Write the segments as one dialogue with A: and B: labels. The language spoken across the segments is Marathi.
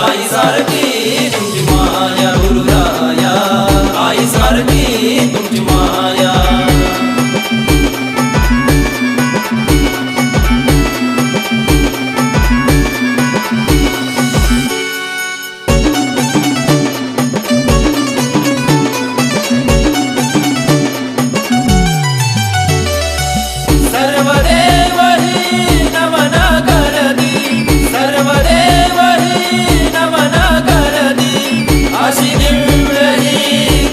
A: आई सारखी तुमची माया गुरुराया, आई सारखी तुमची माया. सर्वदेव हि नमन करती, सर्वदेव हि नमन करती. अशी दिव्य ही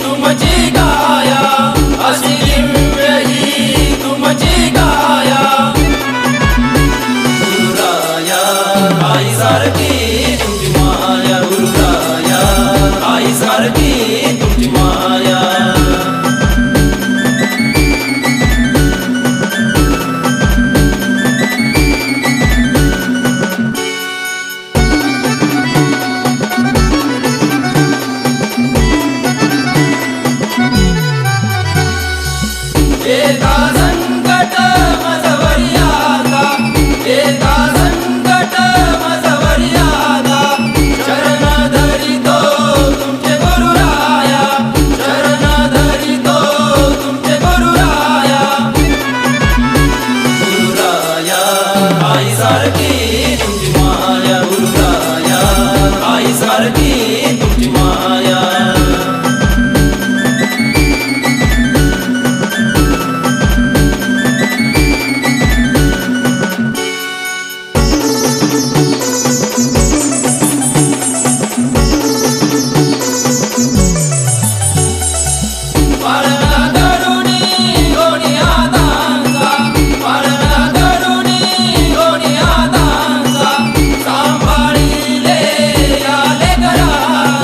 A: तुमची काया, अशी दिव्य ही तुमची काया. गुरुराया आई सारखी तुमची माया, गुरुराया आई सारखी तुमची माया. एका संकट मजवरी आता, एका संकट मजवरी आता. शरण धरितो तुमचे गुरुराया, शरण धरितो तुमचे गुरुराया. गुरुराया आई सारखी तुमची माया, गुरुराया आई सारखी तुमची माया. पाळणा करुणी कोणी हातांचा, पाळणा करुणी कोणी हातांचा. सांभाळिले या लेकराला,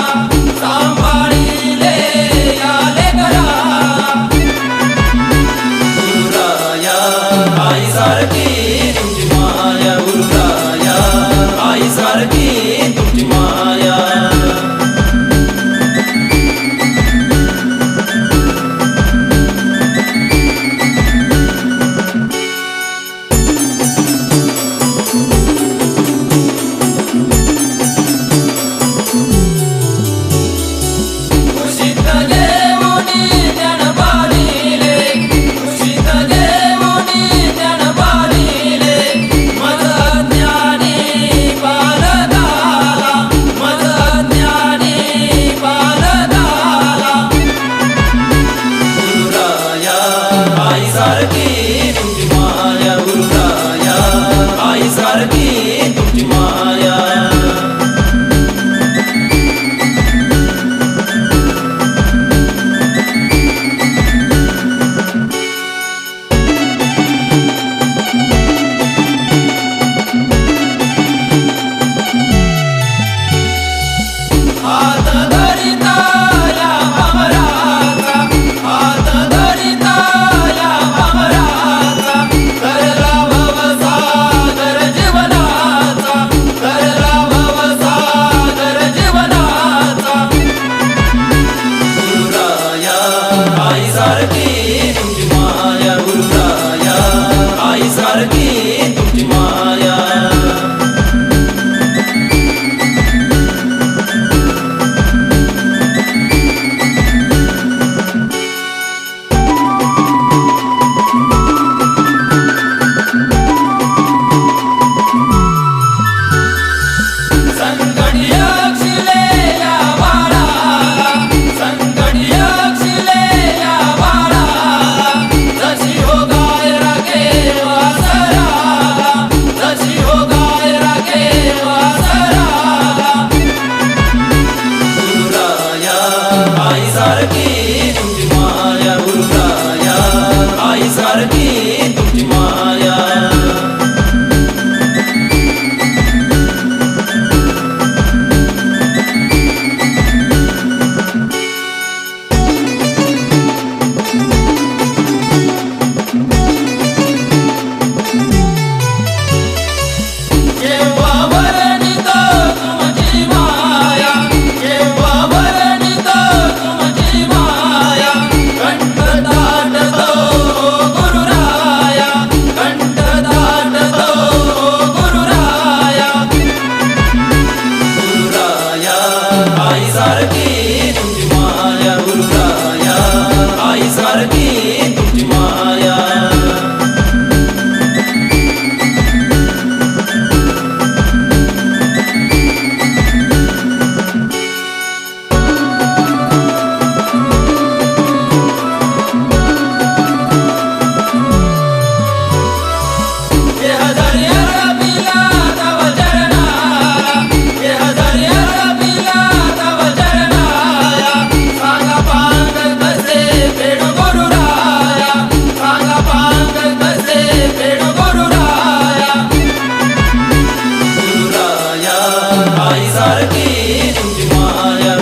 A: आई सारखी तुमची माया